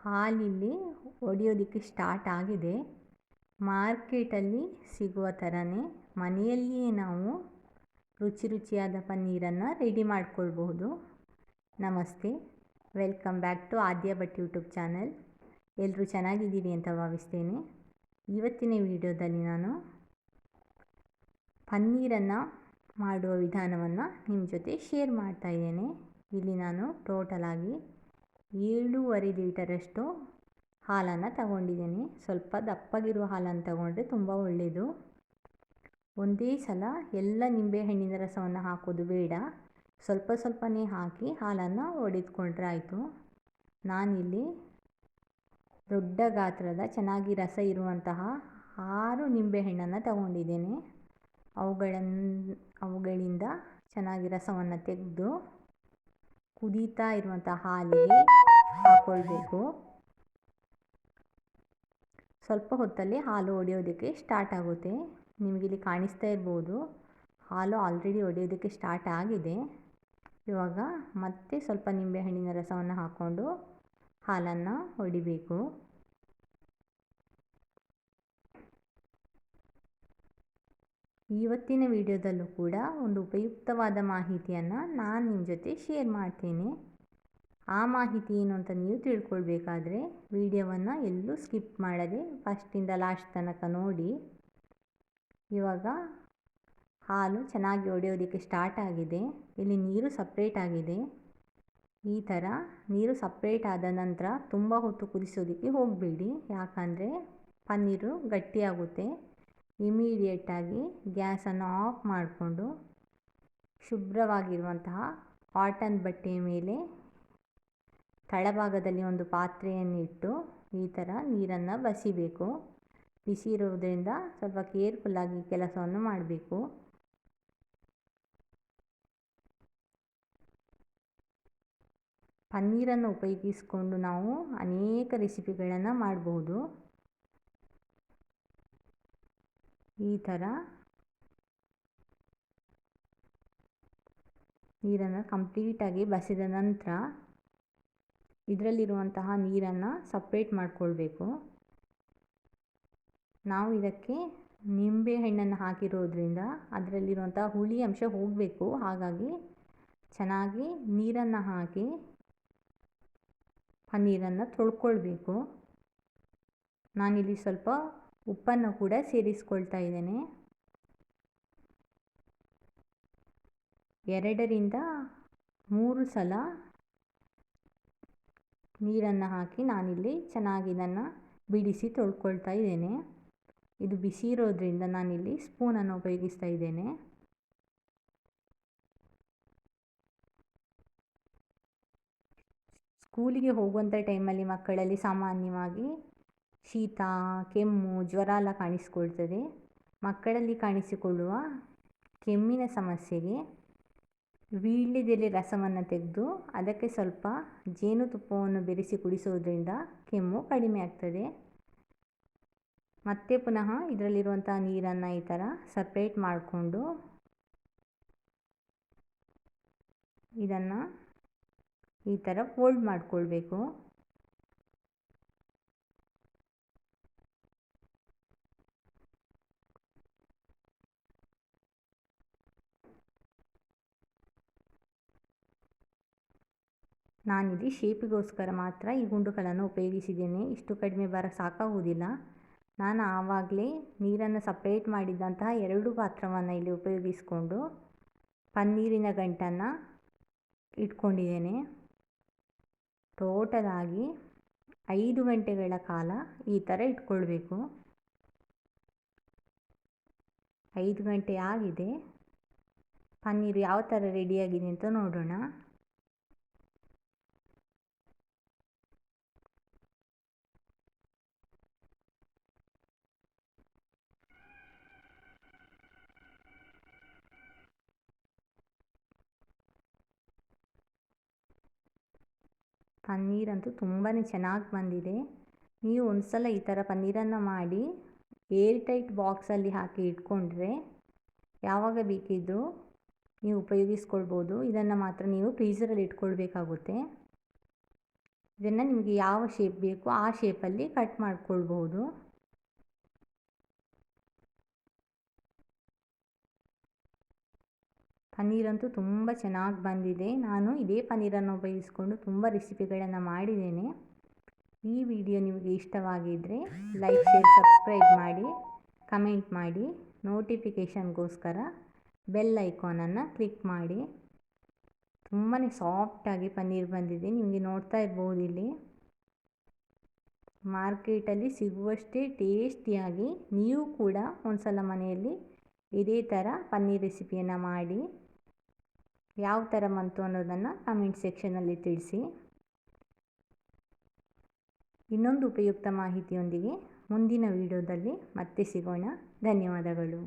ಹಾಲಿಲ್ಲಿ ಒಡೆಯೋದಕ್ಕೆ start ಆಗಿದೆ. ಮಾರ್ಕೆಟಲ್ಲಿ ಸಿಗುವ ಥರನೇ ಮನೆಯಲ್ಲಿಯೇ ನಾವು ರುಚಿ ರುಚಿಯಾದ ಪನ್ನೀರನ್ನು ರೆಡಿ ಮಾಡ್ಕೊಳ್ಬಹುದು. ನಮಸ್ತೆ, welcome back to Aadya Bhat YouTube channel. ಎಲ್ಲರೂ ಚೆನ್ನಾಗಿದ್ದೀರಿ ಅಂತ ಭಾವಿಸ್ತೇನೆ. ಇವತ್ತಿನ ವಿಡಿಯೋದಲ್ಲಿ ನಾನು ಪನ್ನೀರನ್ನು ಮಾಡುವ ವಿಧಾನವನ್ನು ನಿಮ್ಮ ಜೊತೆ ಶೇರ್ ಮಾಡ್ತಾ ಇದ್ದೇನೆ. ಇಲ್ಲಿ ನಾನು ಟೋಟಲಾಗಿ 7.5 ಲೀಟರಷ್ಟು ಹಾಲನ್ನು ತಗೊಂಡಿದ್ದೇನೆ. ಸ್ವಲ್ಪ ದಪ್ಪಗಿರುವ ಹಾಲನ್ನು ತಗೊಂಡ್ರೆ ತುಂಬ ಒಳ್ಳೆಯದು. ಒಂದೇ ಸಲ ಎಲ್ಲ ನಿಂಬೆಹಣ್ಣಿನ ರಸವನ್ನು ಹಾಕೋದು ಬೇಡ, ಸ್ವಲ್ಪ ಸ್ವಲ್ಪನೇ ಹಾಕಿ ಹಾಲನ್ನು ಒಡೆದುಕೊಂಡ್ರೆ ಆಯಿತು. ನಾನಿಲ್ಲಿ ದೊಡ್ಡ ಗಾತ್ರದ ಚೆನ್ನಾಗಿ ರಸ ಇರುವಂತಹ 6 ನಿಂಬೆಹಣ್ಣನ್ನು ತಗೊಂಡಿದ್ದೇನೆ. ಅವುಗಳಿಂದ ಚೆನ್ನಾಗಿ ರಸವನ್ನು ತೆಗೆದು ಕುದೀತಾ ಇರುವಂಥ ಹಾಲಿಗೆ ಹಾಕ್ಕೊಳ್ಬೇಕು. ಸ್ವಲ್ಪ ಹೊತ್ತಲ್ಲಿ ಹಾಲು ಒಡೆಯೋದಕ್ಕೆ ಸ್ಟಾರ್ಟ್ ಆಗುತ್ತೆ. ನಿಮಗಿಲ್ಲಿ ಕಾಣಿಸ್ತಾ ಇರ್ಬೋದು, ಹಾಲು ಆಲ್ರೆಡಿ ಒಡೆಯೋದಕ್ಕೆ ಸ್ಟಾರ್ಟ್ ಆಗಿದೆ. ಇವಾಗ ಮತ್ತೆ ಸ್ವಲ್ಪ ನಿಂಬೆಹಣ್ಣಿನ ರಸವನ್ನು ಹಾಕ್ಕೊಂಡು ಹಾಲನ್ನು ಒಡಿಬೇಕು. ಇವತ್ತಿನ ವಿಡಿಯೋದಲ್ಲೂ ಕೂಡ ಒಂದು ಉಪಯುಕ್ತವಾದ ಮಾಹಿತಿಯನ್ನು ನಾನು ನಿಮ್ಮ ಜೊತೆ ಶೇರ್ ಮಾಡ್ತೇನೆ. ಆ ಮಾಹಿತಿ ಏನು ಅಂತ ನೀವು ತಿಳ್ಕೊಳ್ಬೇಕಾದ್ರೆ ವಿಡಿಯೋವನ್ನು ಎಲ್ಲೂ ಸ್ಕಿಪ್ ಮಾಡದೆ ಫಸ್ಟಿಂದ ಲಾಸ್ಟ್ ತನಕ ನೋಡಿ. ಇವಾಗ ಹಾಲು ಚೆನ್ನಾಗಿ ಒಡೆಯೋದಕ್ಕೆ ಸ್ಟಾರ್ಟ್ ಆಗಿದೆ. ಇಲ್ಲಿ ನೀರು ಸಪ್ರೇಟ್ ಆಗಿದೆ. ಈ ಥರ ನೀರು ಸಪ್ರೇಟ್ ಆದ ನಂತರ ತುಂಬ ಹೊತ್ತು ಕುದಿಸೋದಕ್ಕೆ ಹೋಗಬೇಡಿ, ಯಾಕಂದರೆ ಪನ್ನೀರು ಗಟ್ಟಿಯಾಗುತ್ತೆ. ಇಮಿಡಿಯೇಟಾಗಿ ಗ್ಯಾಸನ್ನು ಆಫ್ ಮಾಡಿಕೊಂಡು ಶುಭ್ರವಾಗಿರುವಂತಹ ಕಾಟನ್ ಬಟ್ಟೆಯ ಮೇಲೆ ತಳಭಾಗದಲ್ಲಿ ಒಂದು ಪಾತ್ರೆಯನ್ನು ಇಟ್ಟು ಈ ಥರ ನೀರನ್ನು ಬಸಿಬೇಕು. ಬಿಸಿ ಇರುವುದರಿಂದ ಸ್ವಲ್ಪ ಕೇರ್ಫುಲ್ಲಾಗಿ ಕೆಲಸವನ್ನು ಮಾಡಬೇಕು. ಪನ್ನೀರನ್ನು ಉಪಯೋಗಿಸಿಕೊಂಡು ನಾವು ಅನೇಕ ರೆಸಿಪಿಗಳನ್ನು ಮಾಡಬಹುದು. ಈ ಥರ ನೀರನ್ನು ಕಂಪ್ಲೀಟಾಗಿ ಬಸಿದ ನಂತರ ಇದರಲ್ಲಿರುವಂತಹ ನೀರನ್ನು ಸಪ್ರೇಟ್ ಮಾಡಿಕೊಳ್ಬೇಕು. ನಾವು ಇದಕ್ಕೆ ನಿಂಬೆಹಣ್ಣನ್ನು ಹಾಕಿರೋದ್ರಿಂದ ಅದರಲ್ಲಿರುವಂಥ ಹುಳಿ ಅಂಶ ಹೋಗಬೇಕು. ಹಾಗಾಗಿ ಚೆನ್ನಾಗಿ ನೀರನ್ನು ಹಾಕಿ ಪನ್ನೀರನ್ನು ತೊಳ್ಕೊಳ್ಬೇಕು. ನಾನಿಲ್ಲಿ ಸ್ವಲ್ಪ ಉಪ್ಪನ್ನು ಕೂಡ ಸೇರಿಸ್ಕೊಳ್ತಾ ಇದ್ದೇನೆ. 2 ರಿಂದ 3 ಸಲ ನೀರನ್ನು ಹಾಕಿ ನಾನಿಲ್ಲಿ ಚೆನ್ನಾಗಿ ಇದನ್ನು ಬಿಡಿಸಿ ತೊಳ್ಕೊಳ್ತಾ ಇದ್ದೇನೆ. ಇದು ಬಿಸಿ ಇರೋದ್ರಿಂದ ನಾನಿಲ್ಲಿ ಸ್ಪೂನನ್ನು ಉಪಯೋಗಿಸ್ತಾ ಇದ್ದೇನೆ. ಸ್ಕೂಲಿಗೆ ಹೋಗುವಂಥ ಟೈಮಲ್ಲಿ ಮಕ್ಕಳಲ್ಲಿ ಸಾಮಾನ್ಯವಾಗಿ ಶೀತ, ಕೆಮ್ಮು, ಜ್ವರ ಎಲ್ಲ ಕಾಣಿಸಿಕೊಳ್ತದೆ. ಮಕ್ಕಳಲ್ಲಿ ಕಾಣಿಸಿಕೊಳ್ಳುವ ಕೆಮ್ಮಿನ ಸಮಸ್ಯೆಗೆ ವೀಳ್ಯದೆಲೆ ರಸವನ್ನು ತೆಗೆದು ಅದಕ್ಕೆ ಸ್ವಲ್ಪ ಜೇನುತುಪ್ಪವನ್ನು ಬೆರೆಸಿ ಕುಡಿಸೋದ್ರಿಂದ ಕೆಮ್ಮು ಕಡಿಮೆ ಆಗ್ತದೆ. ಮತ್ತೆ ಪುನಃ ಇದರಲ್ಲಿರುವಂಥ ನೀರನ್ನು ಈ ಥರ ಸಪ್ರೇಟ್ ಮಾಡಿಕೊಂಡು ಇದನ್ನು ಈ ಥರ ಫೋಲ್ಡ್ ಮಾಡಿಕೊಳ್ಬೇಕು. ನಾನಿಲ್ಲಿ ಶೇಪಿಗೋಸ್ಕರ ಮಾತ್ರ ಈ ಗುಂಡುಗಳನ್ನು ಉಪಯೋಗಿಸಿದ್ದೇನೆ. ಇಷ್ಟು ಕಡಿಮೆ ಬರ ಸಾಕಾಗುವುದಿಲ್ಲ. ನಾನು ಆವಾಗಲೇ ನೀರನ್ನು ಸಪ್ರೇಟ್ ಮಾಡಿದಂತಹ 2 ಪಾತ್ರವನ್ನು ಇಲ್ಲಿ ಉಪಯೋಗಿಸಿಕೊಂಡು ಪನ್ನೀರಿನ ಗಂಟನ್ನು ಇಟ್ಕೊಂಡಿದ್ದೇನೆ. ಟೋಟಲಾಗಿ 5 ಗಂಟೆಗಳ ಕಾಲ ಈ ಥರ ಇಟ್ಕೊಳ್ಬೇಕು. 5 ಗಂಟೆ ಆಗಿದೆ. ಪನ್ನೀರು ಯಾವ ಥರ ರೆಡಿಯಾಗಿದೆ ಅಂತ ನೋಡೋಣ. ಪನ್ನೀರಂತೂ ತುಂಬಾ ಚೆನ್ನಾಗಿ ಬಂದಿದೆ. ನೀವು ಒಂದು ಸಲ ಈ ಥರ ಪನ್ನೀರನ್ನು ಮಾಡಿ ಏರ್ ಟೈಟ್ ಬಾಕ್ಸಲ್ಲಿ ಹಾಕಿ ಇಟ್ಕೊಂಡ್ರೆ ಯಾವಾಗ ಬೇಕಿದ್ದರೂ ನೀವು ಉಪಯೋಗಿಸ್ಕೊಳ್ಬೋದು. ಇದನ್ನು ಮಾತ್ರ ನೀವು ಫ್ರೀಝರಲ್ಲಿ ಇಟ್ಕೊಳ್ಬೇಕಾಗುತ್ತೆ. ಇದನ್ನು ನಿಮಗೆ ಯಾವ ಶೇಪ್ ಬೇಕು ಆ ಶೇಪಲ್ಲಿ ಕಟ್ ಮಾಡ್ಕೊಳ್ಬಹುದು. ಪನ್ನೀರಂತೂ ತುಂಬ ಚೆನ್ನಾಗಿ ಬಂದಿದೆ. ನಾನು ಇದೇ ಪನ್ನೀರನ್ನು ಉಪಯೋಗಿಸ್ಕೊಂಡು ತುಂಬ ರೆಸಿಪಿಗಳನ್ನು ಮಾಡಿದ್ದೇನೆ. ಈ ವಿಡಿಯೋ ನಿಮಗೆ ಇಷ್ಟವಾಗಿದ್ದರೆ ಲೈಕ್, ಶೇರ್, ಸಬ್ಸ್ಕ್ರೈಬ್ ಮಾಡಿ, ಕಮೆಂಟ್ ಮಾಡಿ, ನೋಟಿಫಿಕೇಷನ್ಗೋಸ್ಕರ ಬೆಲ್ ಐಕಾನನ್ನು ಕ್ಲಿಕ್ ಮಾಡಿ. ತುಂಬಾ ಸಾಫ್ಟಾಗಿ ಪನ್ನೀರ್ ಬಂದಿದೆ. ನಿಮಗೆ ನೋಡ್ತಾ ಇರ್ಬೋದು ಇಲ್ಲಿ. ಮಾರ್ಕೆಟಲ್ಲಿ ಸಿಗುವಷ್ಟೇ ಟೇಸ್ಟಿಯಾಗಿ ನೀವು ಕೂಡ ಒಂದ್ಸಲ ಮನೆಯಲ್ಲಿ ಇದೇ ಥರ ಪನ್ನೀರ್ ರೆಸಿಪಿಯನ್ನು ಮಾಡಿ ಯಾವ ಥರ ಬಂತು ಅನ್ನೋದನ್ನು ಕಮೆಂಟ್ ಸೆಕ್ಷನಲ್ಲಿ ತಿಳಿಸಿ. ಇನ್ನೊಂದು ಉಪಯುಕ್ತ ಮಾಹಿತಿಯೊಂದಿಗೆ ಮುಂದಿನ ವಿಡಿಯೋದಲ್ಲಿ ಮತ್ತೆ ಸಿಗೋಣ. ಧನ್ಯವಾದಗಳು.